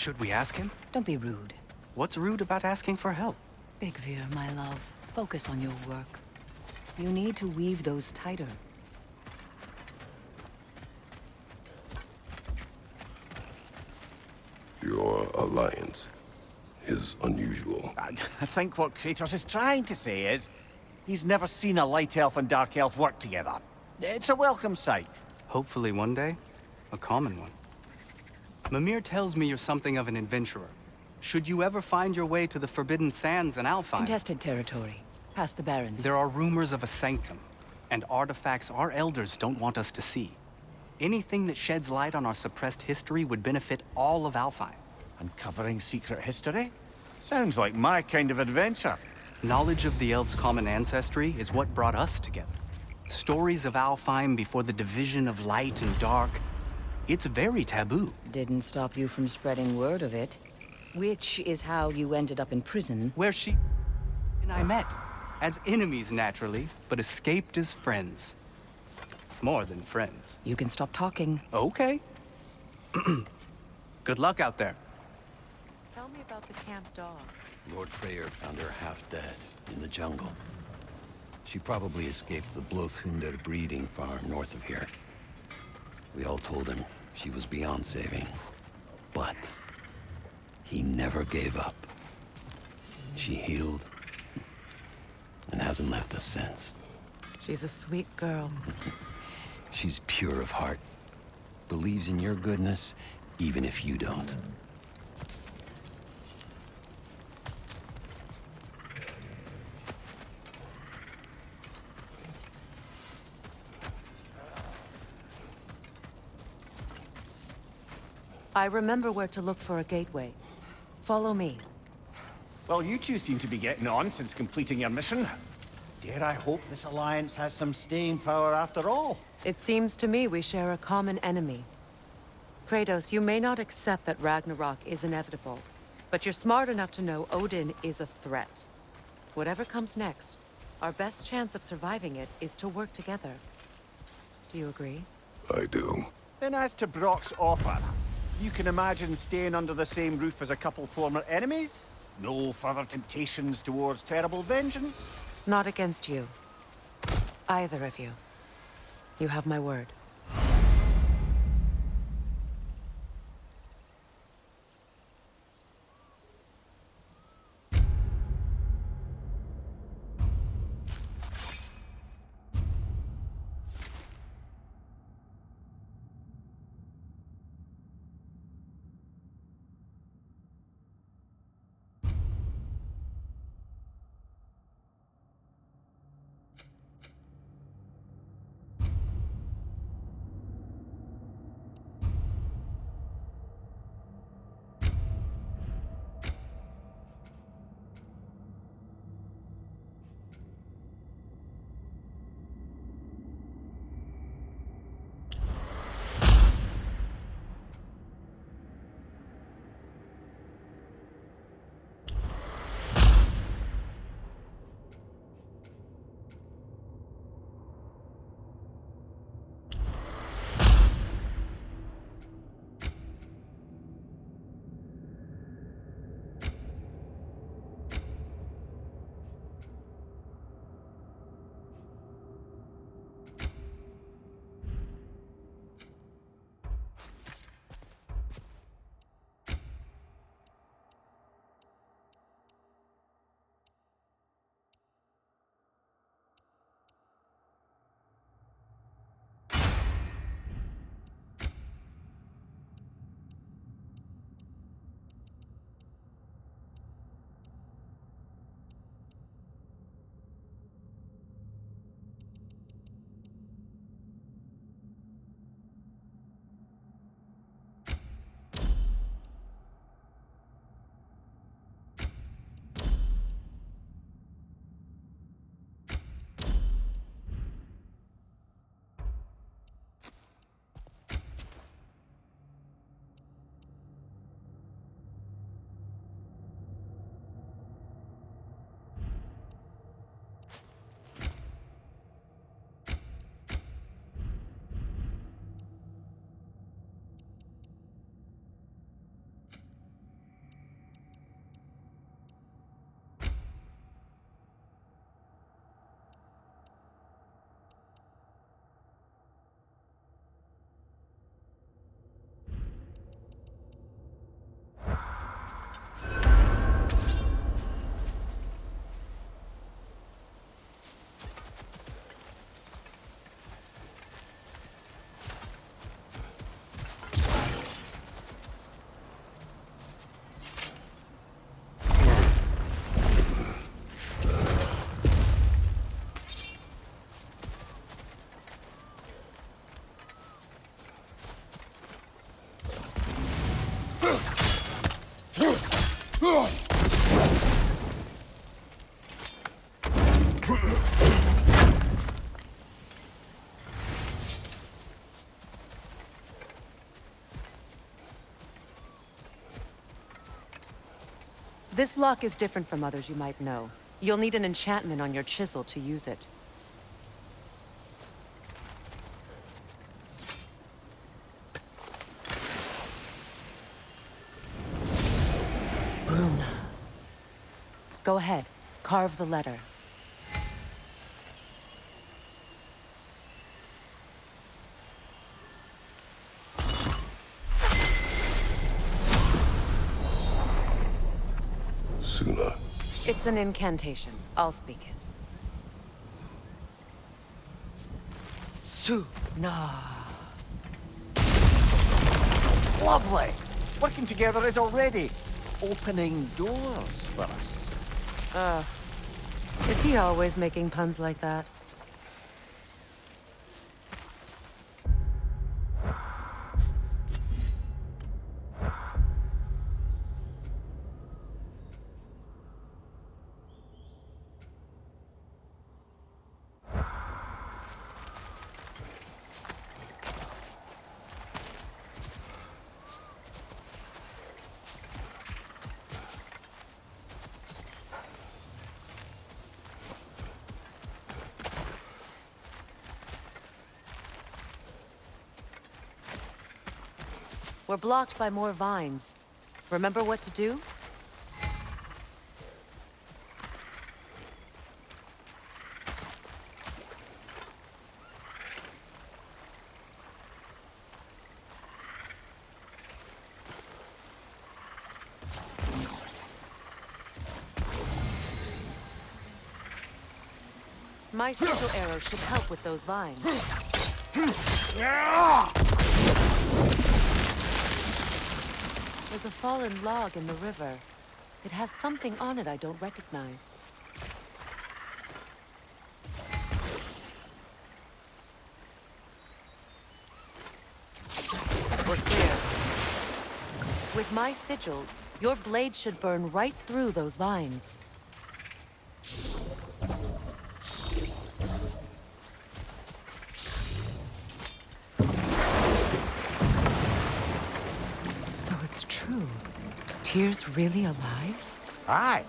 Should we ask him? Don't be rude. What's rude about asking for help? Big Veer, my love. Focus on your work. You need to weave those tighter. Your alliance is unusual. I think what Kratos is trying to say is, he's never seen a light elf and dark elf work together. It's a welcome sight. Hopefully one day, a common one. Mimir tells me you're something of an adventurer. Should you ever find your way to the Forbidden Sands in Alfheim... Contested territory. Past the Barrens. There are rumors of a sanctum, and artifacts our elders don't want us to see. Anything that sheds light on our suppressed history would benefit all of Alfheim. Uncovering secret history? Sounds like my kind of adventure. Knowledge of the elves' common ancestry is what brought us together. Stories of Alfheim before the division of light and dark. It's very taboo. Didn't stop you from spreading word of it. Which is how you ended up in prison. Where she and I met. As enemies, naturally, but escaped as friends. More than friends. You can stop talking. Okay. Good luck out there. Tell me about the camp dog. Lord Freyr found her half dead in the jungle. She probably escaped the Blothunder breeding farm north of here. We all told him she was beyond saving. But he never gave up. She healed and hasn't left us since. She's a sweet girl. She's pure of heart. Believes in your goodness, even if you don't. I remember where to look for a gateway. Follow me. Well, you two seem to be getting on since completing your mission. Dare I hope this alliance has some staying power after all? It seems to me we share a common enemy. Kratos, you may not accept that Ragnarok is inevitable, but you're smart enough to know Odin is a threat. Whatever comes next, our best chance of surviving it is to work together. Do you agree? I do. Then as to Brock's offer, you can imagine staying under the same roof as a couple former enemies? No further temptations towards terrible vengeance? Not against you. Either of you. You have my word. This lock is different from others you might know. You'll need an enchantment on your chisel to use it. Bruna. Go ahead. Carve the letter. Suna. It's an incantation. I'll speak it. Suna. Lovely! Working together is already opening doors for us. Is he always making puns like that? We're blocked by more vines. Remember what to do? My sigil arrow should help with those vines. There's a fallen log in the river. It has something on it I don't recognize. We're clear. With my sigils, your blade should burn right through those vines. So it's true. Tyr's really alive? Aye.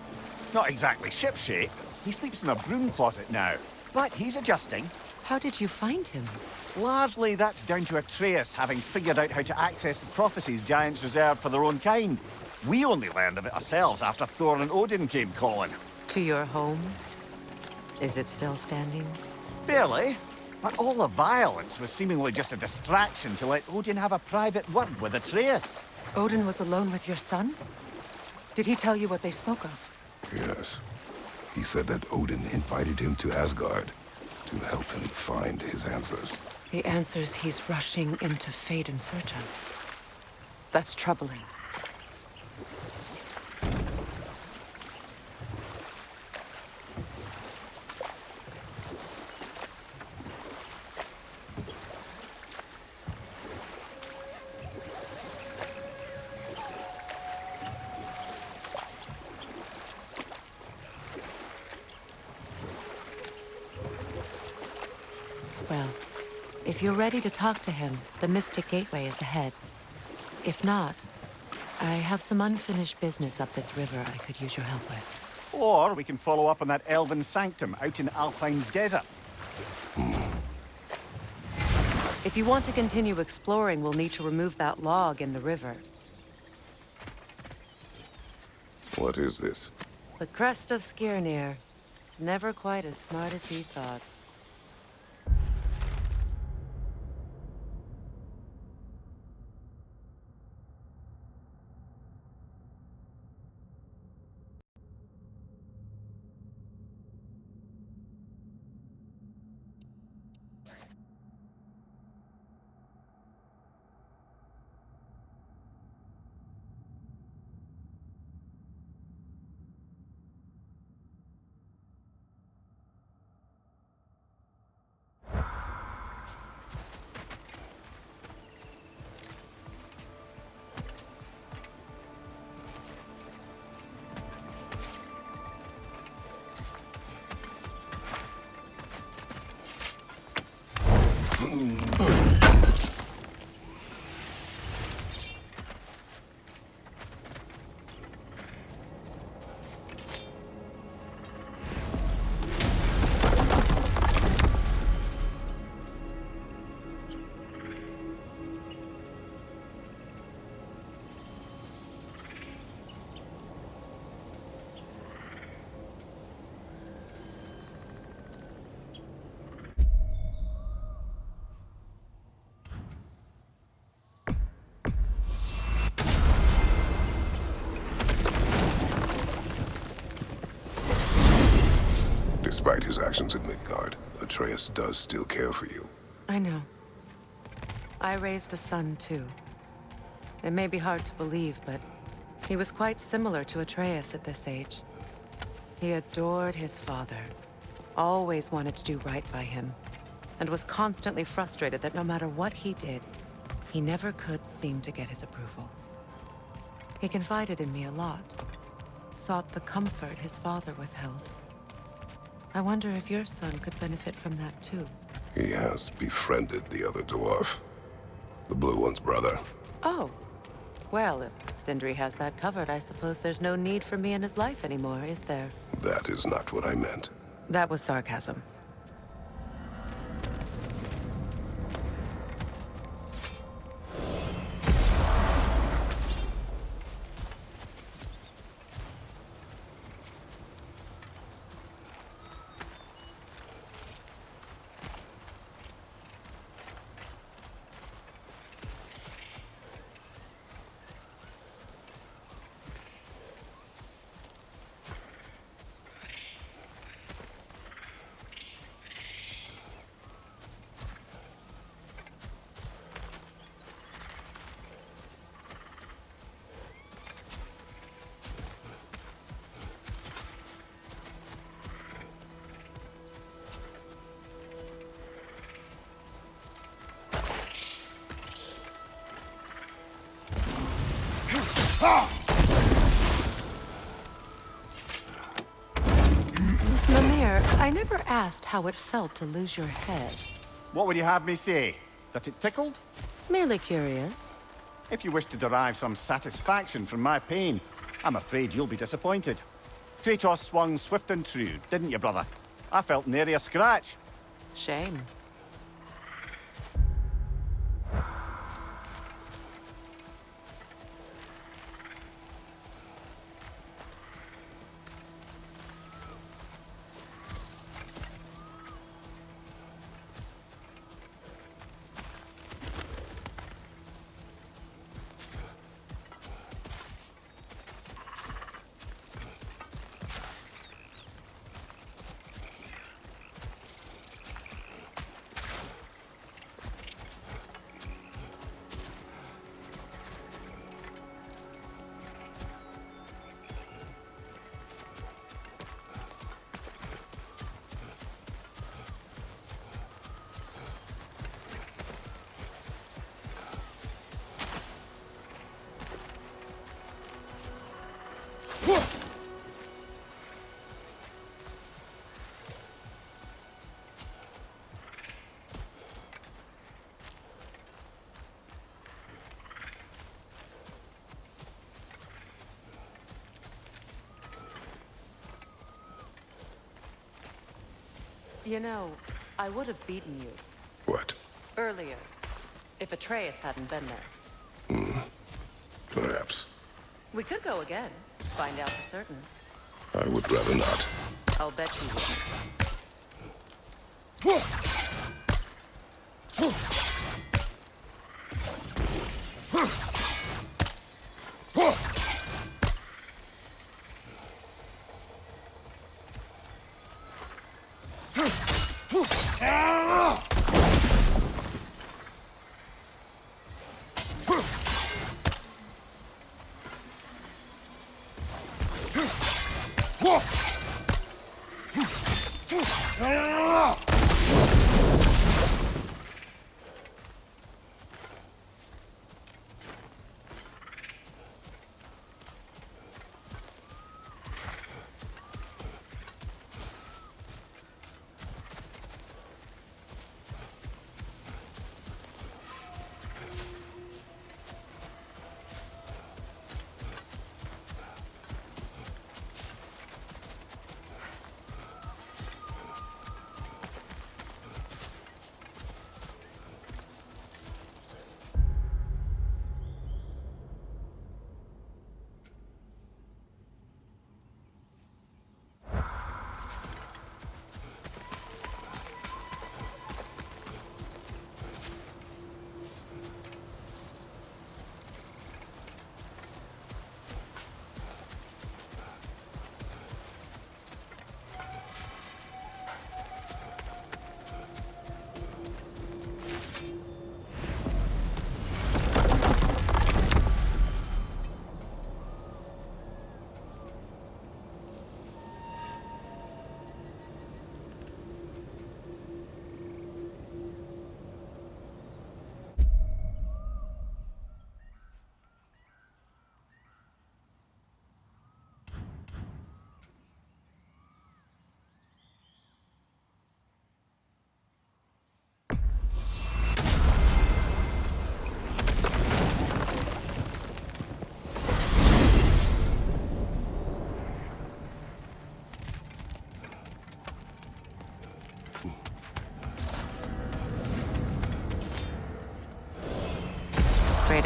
Not exactly shipshape. He sleeps in a broom closet now. But he's adjusting. How did you find him? Largely, that's down to Atreus having figured out how to access the prophecies giants reserved for their own kind. We only learned of it ourselves after Thor and Odin came calling. To your home? Is it still standing? Barely. But all the violence was seemingly just a distraction to let Odin have a private word with Atreus. Odin was alone with your son? Did he tell you what they spoke of? Yes. He said that Odin invited him to Asgard to help him find his answers. The answers he's rushing into fate in search of. That's troubling. Well, if you're ready to talk to him, the Mystic Gateway is ahead. If not, I have some unfinished business up this river I could use your help with. Or we can follow up on that elven sanctum out in Alfheim's desert. If you want to continue exploring, we'll need to remove that log in the river. What is this? The crest of Skirnir. Never quite as smart as he thought. Despite his actions in Midgard, Atreus does still care for you. I know. I raised a son, too. It may be hard to believe, but he was quite similar to Atreus at this age. He adored his father, always wanted to do right by him, and was constantly frustrated that no matter what he did, he never could seem to get his approval. He confided in me a lot, sought the comfort his father withheld. I wonder if your son could benefit from that too. He has befriended the other dwarf. The blue one's brother. Oh. Well, if Sindri has that covered, I suppose there's no need for me in his life anymore, is there? That is not what I meant. That was sarcasm. Mimir, I never asked how it felt to lose your head. What would you have me say? That it tickled? Merely curious. If you wish to derive some satisfaction from my pain, I'm afraid you'll be disappointed. Kratos swung swift and true, didn't you, brother? I felt nary a scratch. Shame. You know, I would have beaten you What? earlier, if Atreus hadn't been there. Perhaps. We could go again, find out for certain. I would rather not. I'll bet you will.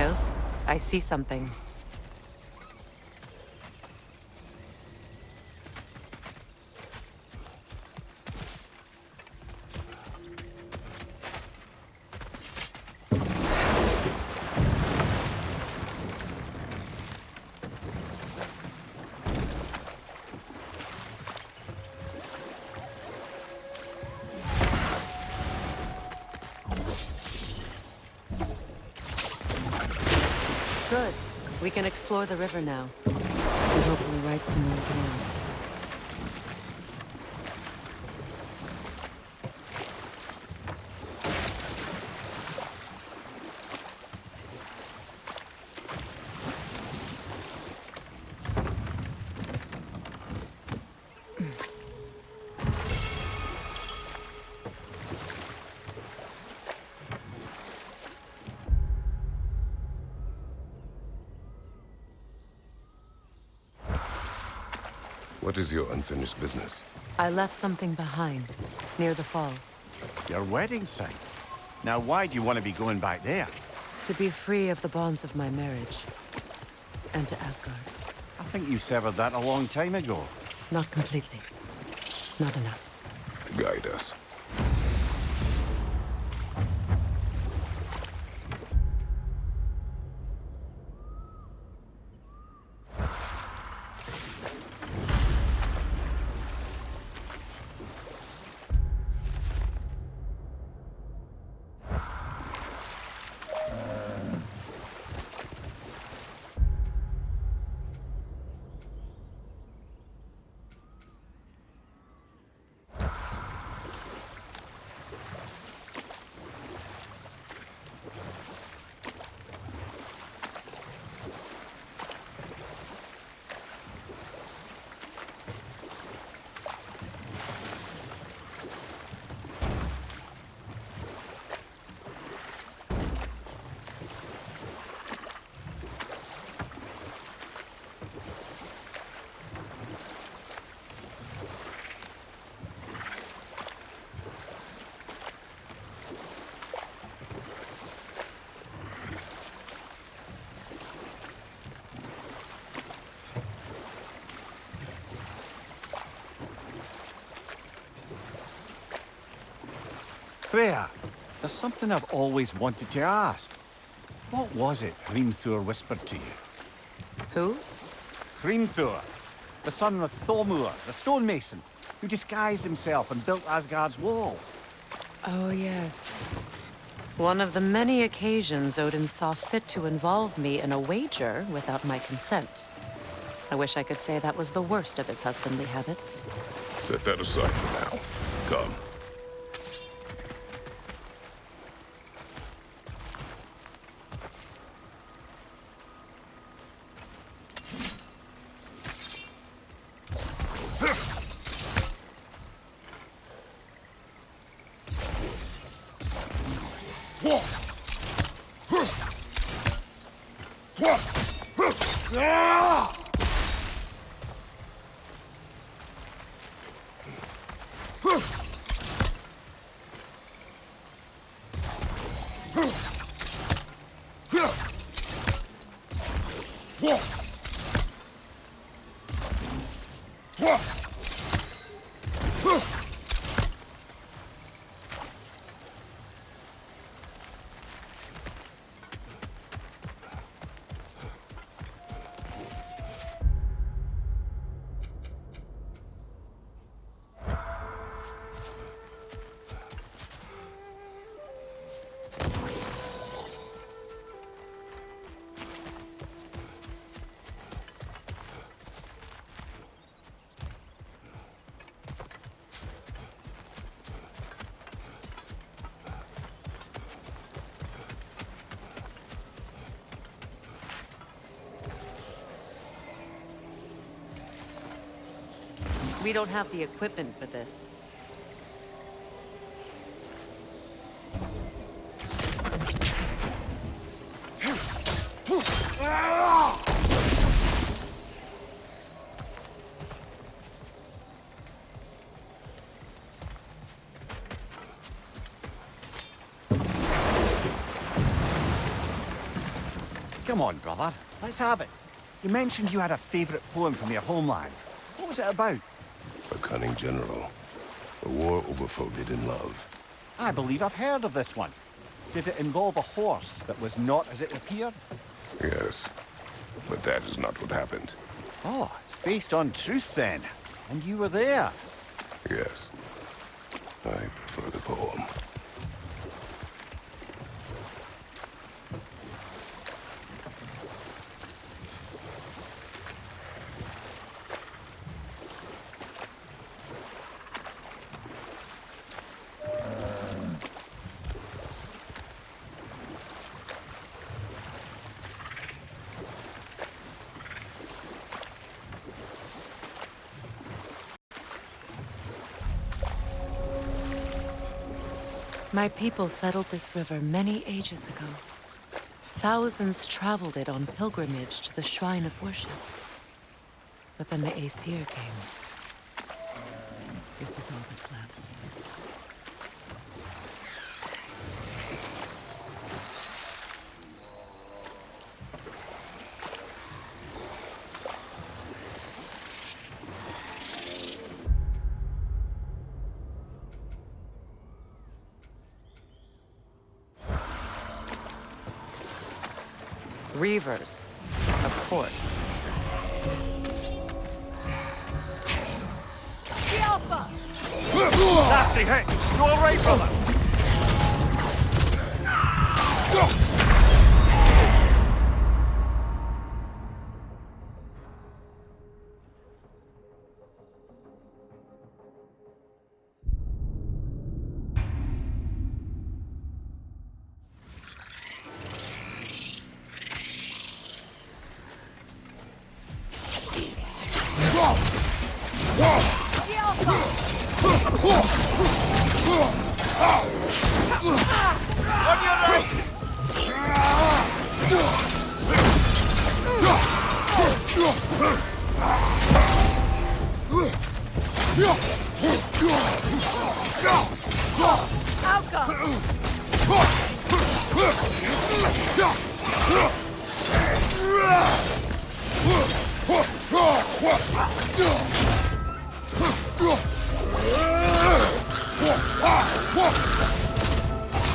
Kratos, I see something. Good. We can explore the river now. And hopefully right some more dialogues. What is your unfinished business? I left something behind, near the falls. Your wedding site. Now, why do you want to be going back there? To be free of the bonds of my marriage. And to Asgard. I think you severed that a long time ago. Not completely. Not enough. Guide us. Freya, there's something I've always wanted to ask. What was it Hrimthur whispered to you? Who? Hrimthur, the son of Thormur, the stonemason, who disguised himself and built Asgard's wall. Oh, yes. One of the many occasions Odin saw fit to involve me in a wager without my consent. I wish I could say that was the worst of his husbandly habits. Set that aside for now. Come. We don't have the equipment for this. Come on, brother. Let's have it. You mentioned you had a favorite poem from your homeland. What was it about? A cunning general. A war overfolded in love. I believe I've heard of this one. Did it involve a horse that was not as it appeared? Yes. But that is not what happened. Oh, it's based on truth then. And you were there. Yes. I prefer the poem. My people settled this river many ages ago. Thousands traveled it on pilgrimage to the shrine of worship. But then the Aesir came. This is all that's left. Reavers, of course. Nasty hit! You all right, brother? On your right!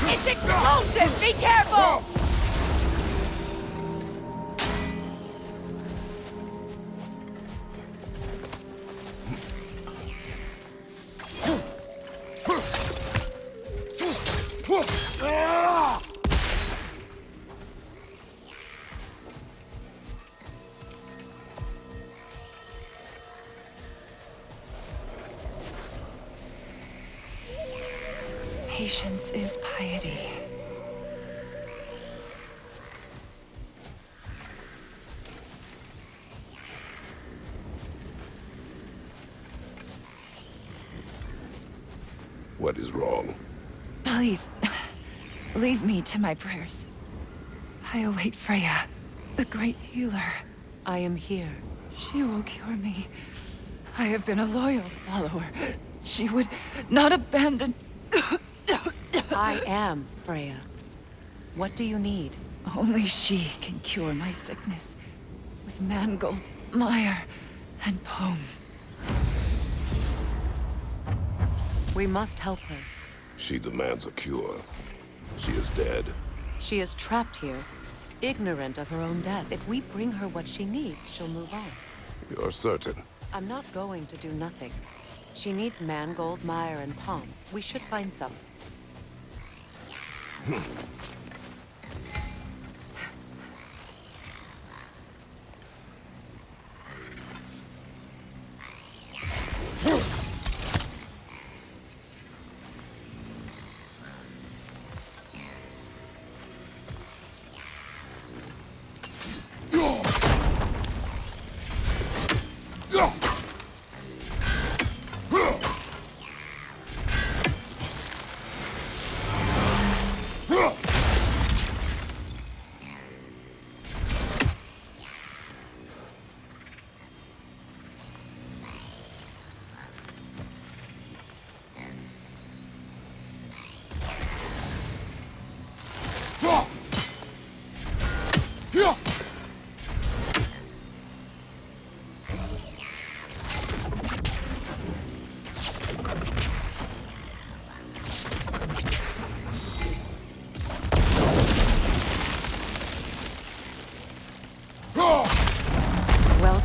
It's explosive! Be careful! Patience is piety. What is wrong? Please, leave me to my prayers. I await Freya, the great healer. I am here. She will cure me. I have been a loyal follower. She would not abandon... I am Freya. What do you need? Only she can cure my sickness. With mangold, mire, and poem. We must help her. She demands a cure. She is dead. She is trapped here, ignorant of her own death. If we bring her what she needs, she'll move on. You're certain? I'm not going to do nothing. She needs mangold, mire, and palm. We should find some.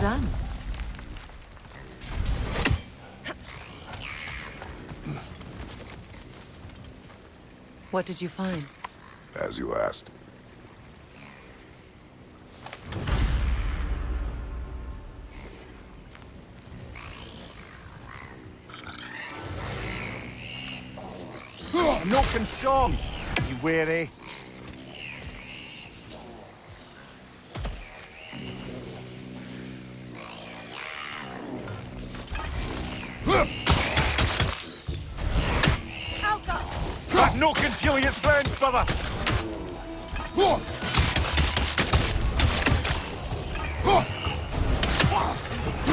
done. What did you find? As you asked. No concern. You wary? No concealing its friends, brother!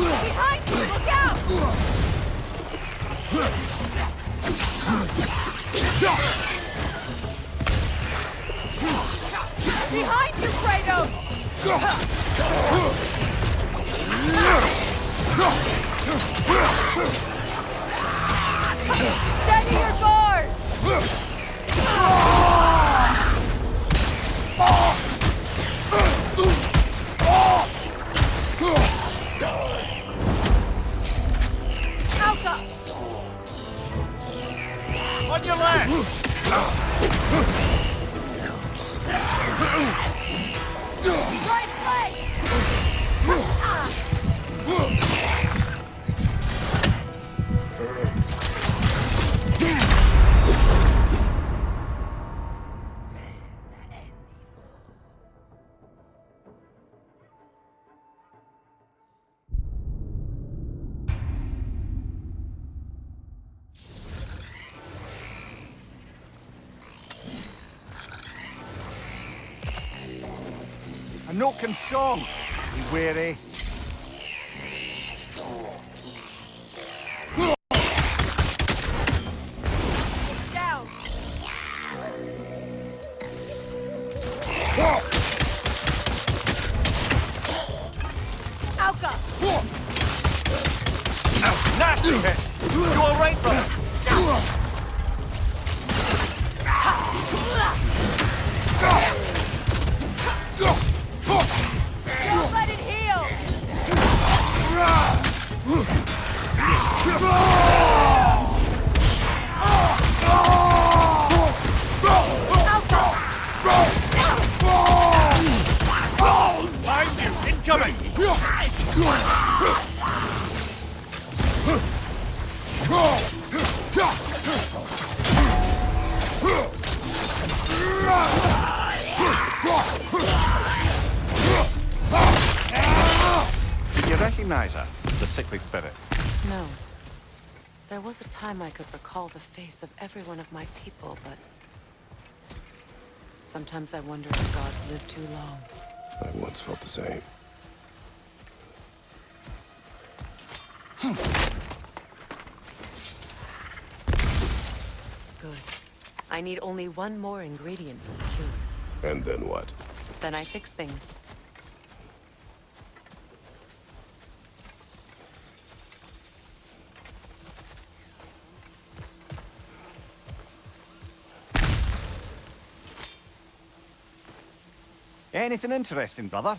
Behind you! Look out! Behind you, Kratos! Steady your guard! Alka! On your left! Right leg! No concern. You wary? Down! Alka! Nasty hit! You alright, brother? Don't let it heal! Behind you! Incoming! Did you recognize her? The sickly spirit. No. There was a time I could recall the face of every one of my people, but... sometimes I wonder if gods live too long. I once felt the same. Good. I need only one more ingredient for the cure. And then what? Then I fix things. Anything interesting, brother?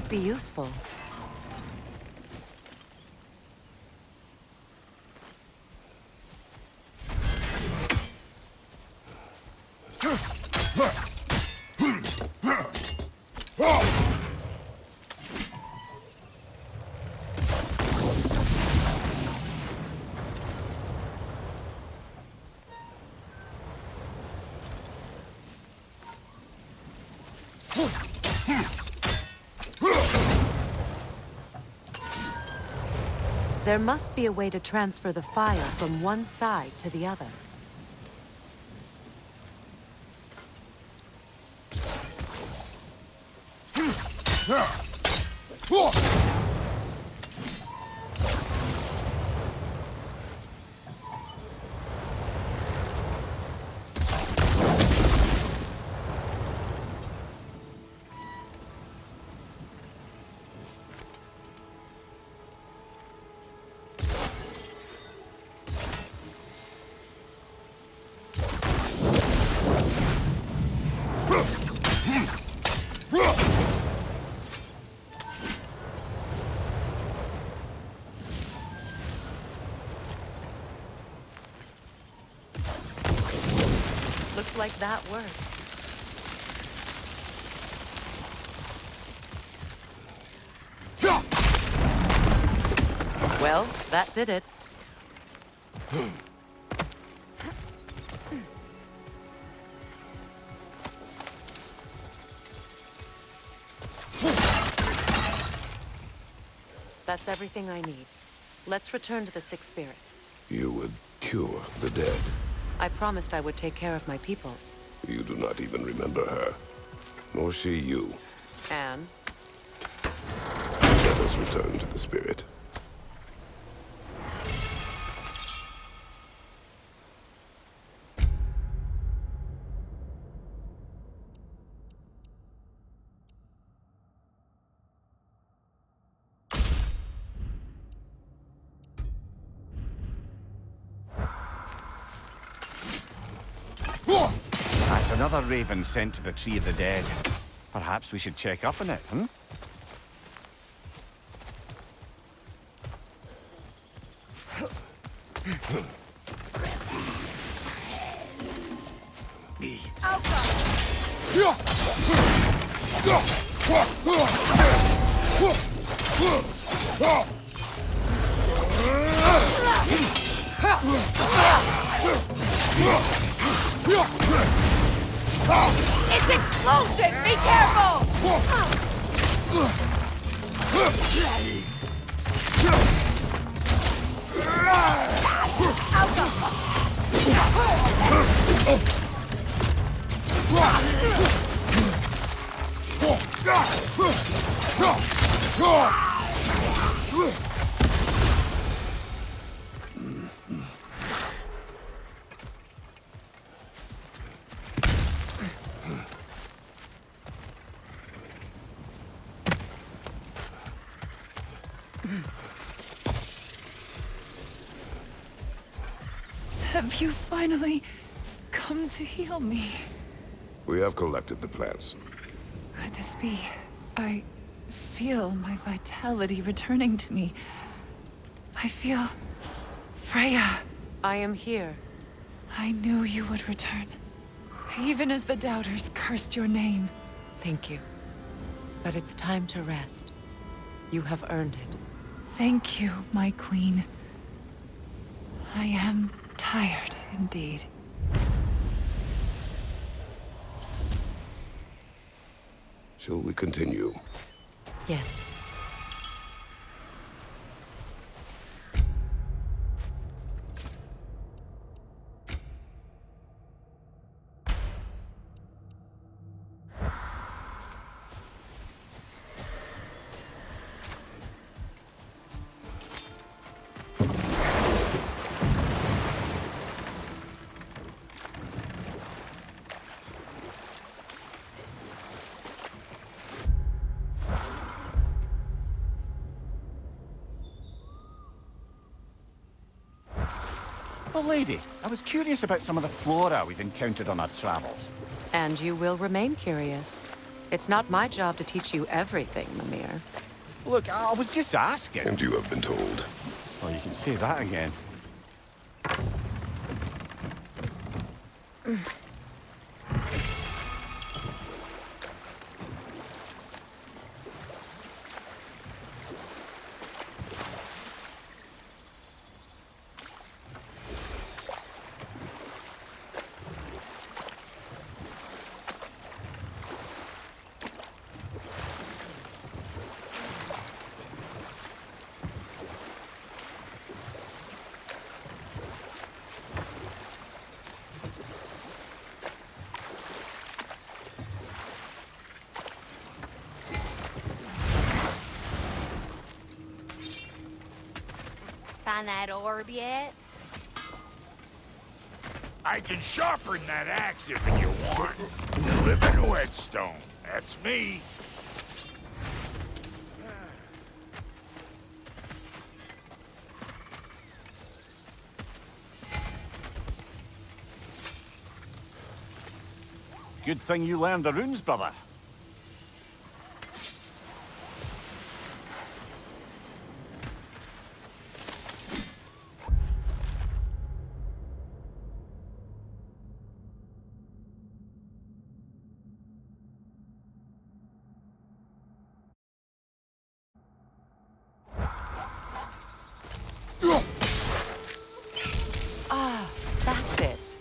could be useful. There must be a way to transfer the fire from one side to the other. Looks like that worked. Well, that did it. That's everything I need. Let's return to the Sixth Spirit. You would cure the dead. I promised I would take care of my people. You do not even remember her. Nor she you. And? Let us return to the Spirit. That's another raven sent to the Tree of the Dead. Perhaps we should check up on it, hmm? It's explosive! Be careful! Have you finally come to heal me? We have collected the plants. Could this be? I feel my vitality returning to me. I feel... Freya. I am here. I knew you would return. Even as the doubters cursed your name. Thank you. But it's time to rest. You have earned it. Thank you, my queen. I am tired indeed. Shall we continue? Yes. Well, lady, I was curious about some of the flora we've encountered on our travels. And you will remain curious. It's not my job to teach you everything, Mimir. Look, I was just asking. And you have been told. Oh, you can say that again. Find that orb yet? I can sharpen that axe if you want. Living whetstone. That's me. Good thing you learned the runes, brother. Ah, that's it.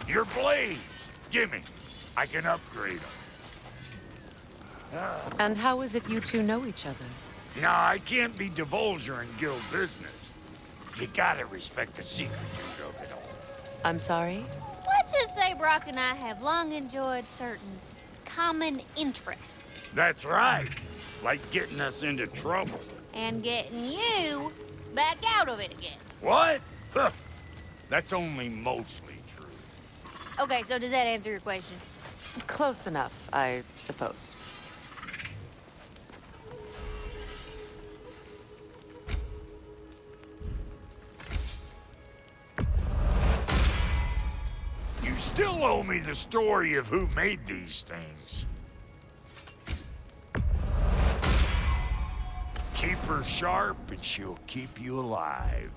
Your blades. Gimme. I can upgrade them. And how is it you two know each other? Now, I can't be divulging guild business. You gotta respect the secretude of it all. I'm sorry? Let's just say Brock and I have long enjoyed certain common interests. That's right. Like getting us into trouble. And getting you back out of it again. What? Huh. That's only mostly true. Okay, so does that answer your question? Close enough, I suppose. You still owe me the story of who made these things. Keep her sharp and she'll keep you alive.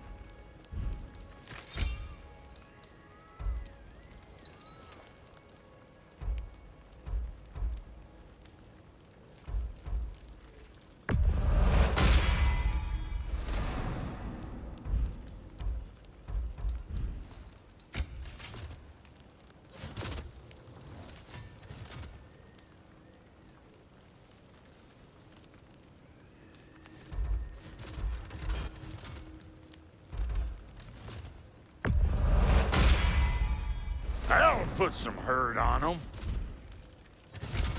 That'll put some hurt on them.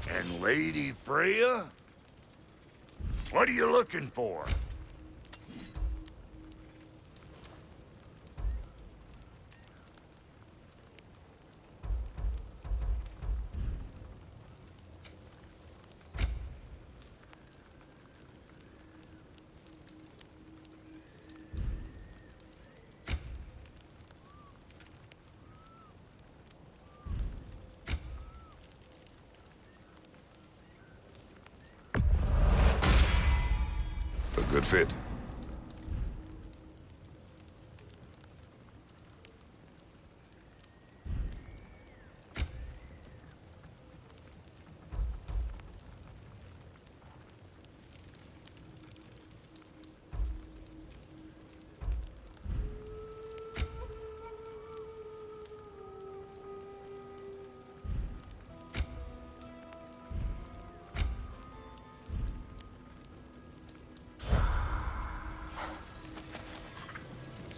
And Lady Freya? What are you looking for? A good fit.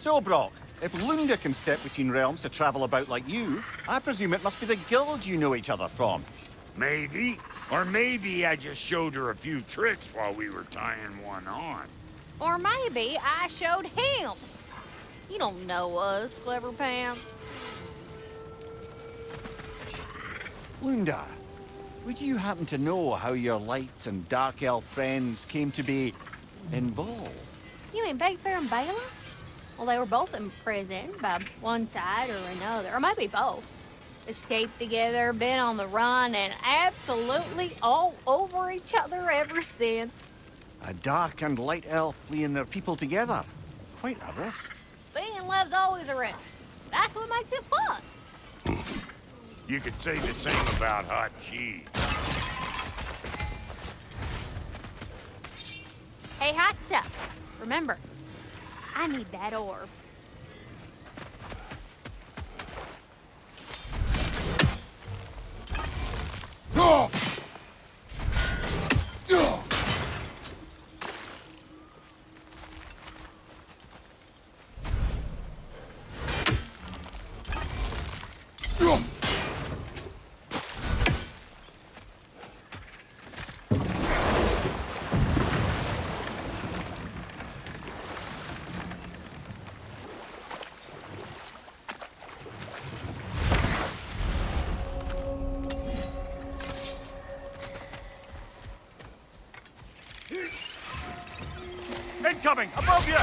So, Brock, if Lunda can step between realms to travel about like you, I presume it must be the guild you know each other from. Maybe. Or maybe I just showed her a few tricks while we were tying one on. Or maybe I showed him. You don't know us, Clever Pants. Lunda, would you happen to know how your light and dark elf friends came to be involved? You mean Big Bear and Bela? Well, they were both imprisoned by one side or another, or maybe both. Escaped together, been on the run, and absolutely all over each other ever since. A dark and light elf fleeing their people together. Quite a risk. Being love's always a risk. That's what makes it fun. You could say the same about hot cheese. Hey, hot stuff. Remember, I need that orb. Incoming! Above you!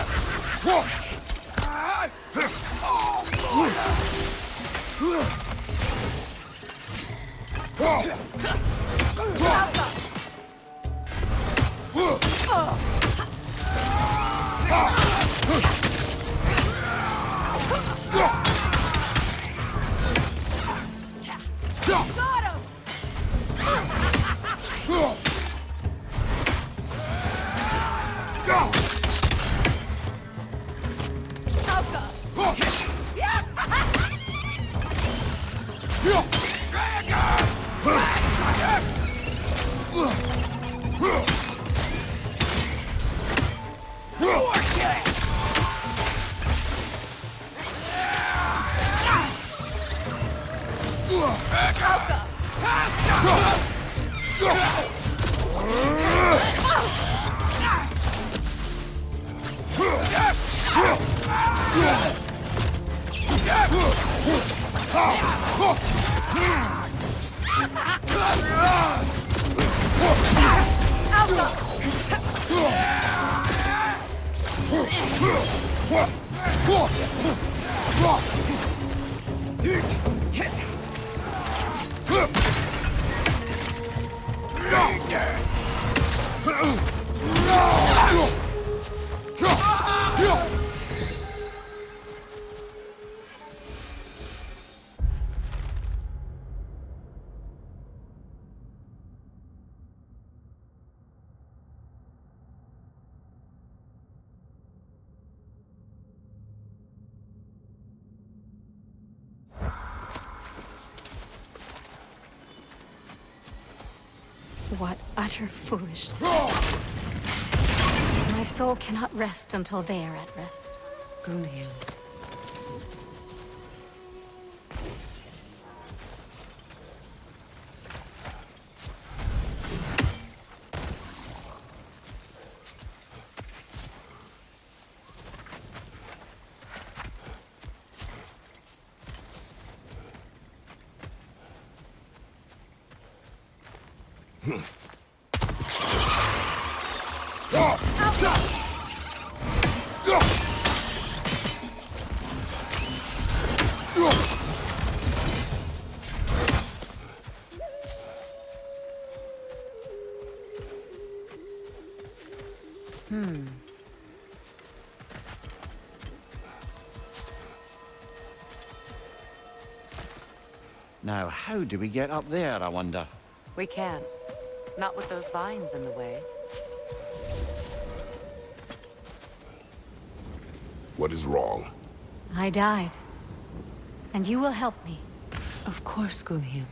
What utter foolishness. My soul cannot rest until they are at rest. Gunhild. Now, how do we get up there, I wonder? We can't. Not with those vines in the way. What is wrong? I died. And you will help me. Of course, Gunhild.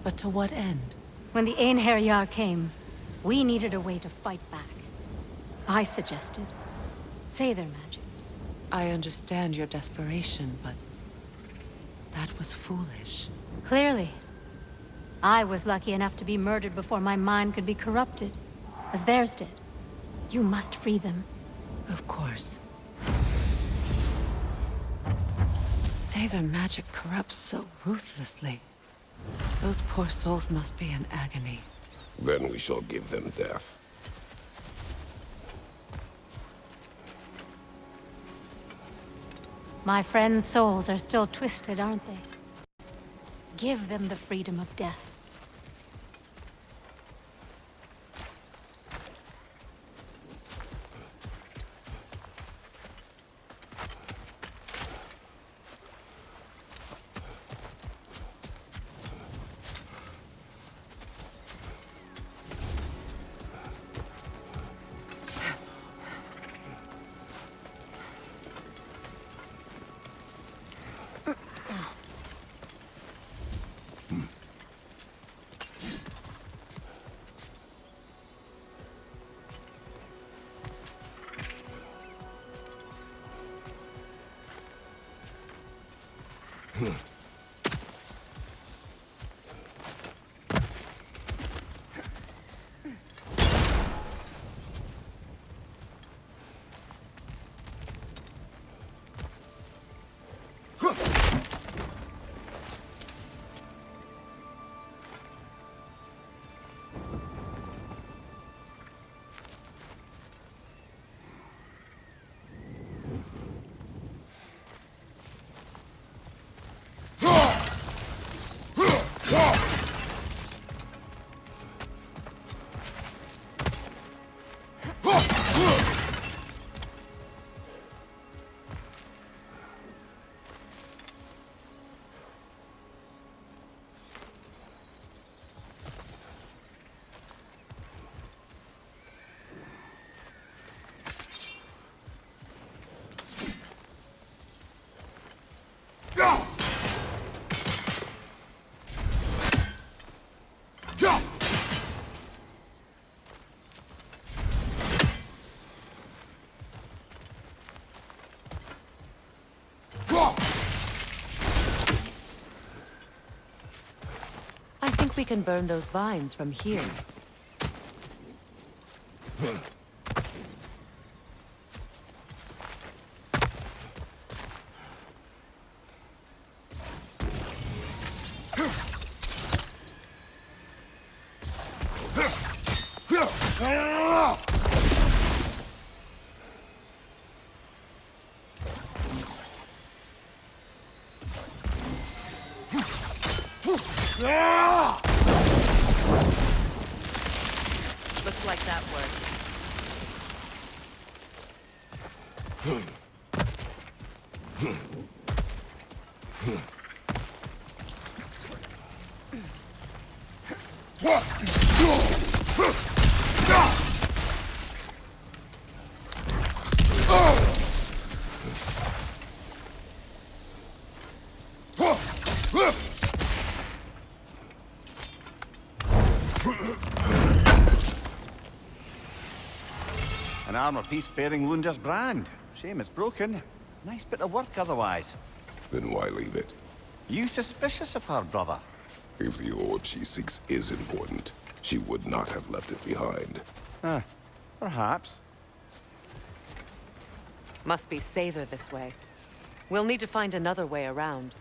But to what end? When the Einherjar came, we needed a way to fight back. I suggested Seidr magic. I understand your desperation, but that was foolish. Clearly. I was lucky enough to be murdered before my mind could be corrupted, as theirs did. You must free them. Of course. Say their magic corrupts so ruthlessly. Those poor souls must be in agony. Then we shall give them death. My friends' souls are still twisted, aren't they? Give them the freedom of death. I think we can burn those vines from here. Looks like that worked. An armor piece bearing Lunda's brand. Shame it's broken. Nice bit of work otherwise. Then why leave it? You suspicious of her, brother? If the orb she seeks is important, she would not have left it behind. Perhaps. Must be safer this way. We'll need to find another way around.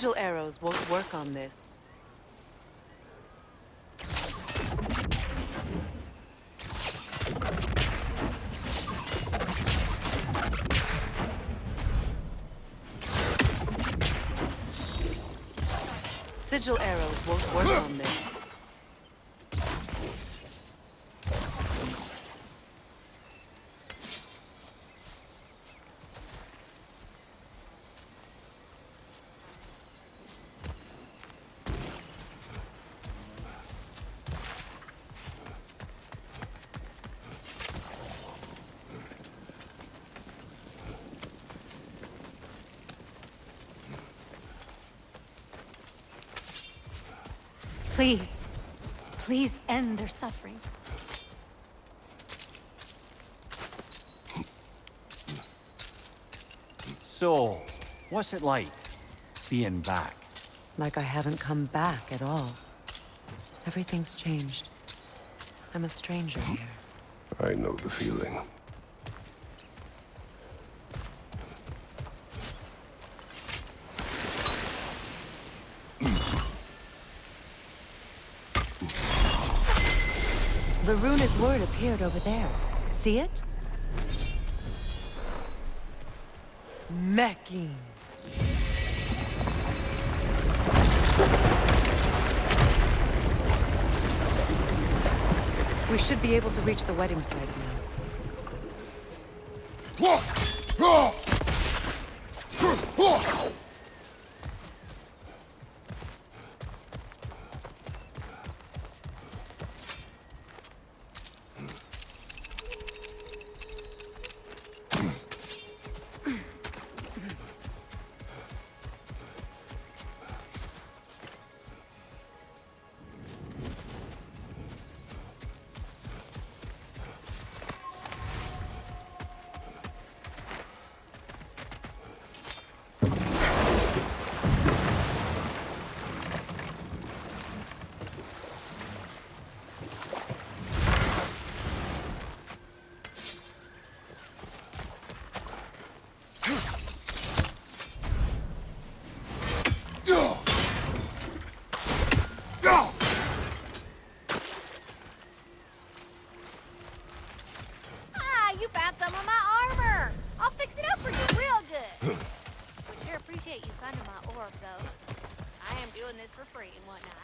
Sigil arrows won't work on this. Sigil arrows won't work on this. Please. Please end their suffering. So, what's it like, being back? Like I haven't come back at all. Everything's changed. I'm a stranger here. I know the feeling. The runic word appeared over there. See it? Mecking. We should be able to reach the wedding site now. You found some of my armor! I'll fix it up for you real good! Would sure appreciate you finding my orb, though. I am doing this for free and whatnot.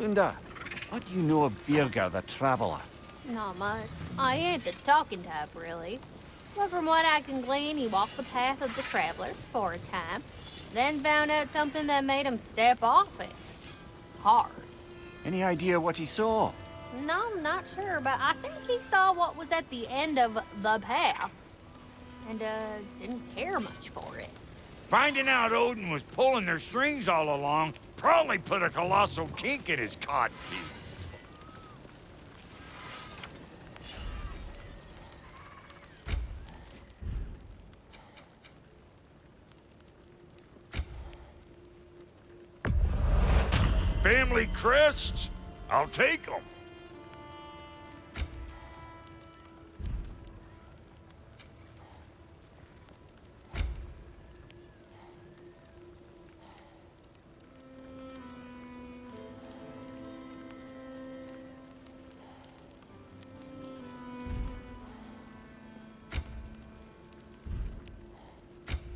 Linda, what do you know of Birger the Traveler? Not much. I ain't the talking type, really. But from what I can glean, he walked the path of the traveler for a time, then found out something that made him step off it. Hard. Any idea what he saw? No, I'm not sure, but I think he saw what was at the end of the path. And, didn't care much for it. Finding out Odin was pulling their strings all along probably put a colossal kink in his codpiece. Family crests? I'll take them.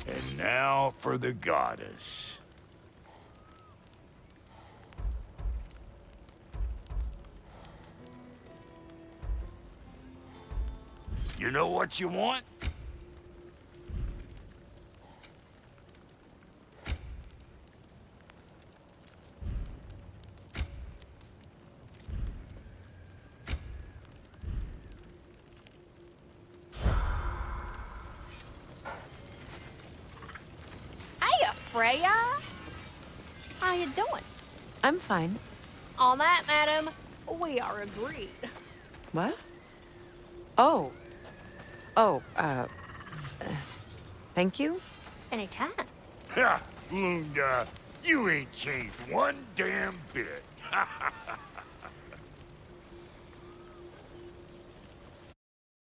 And now for the goddess. You know what you want? Freya? How you doing? I'm fine. On that, madam, we are agreed. What? Oh. Oh, thank you? Anytime. Ha! Lunda, you ain't changed one damn bit.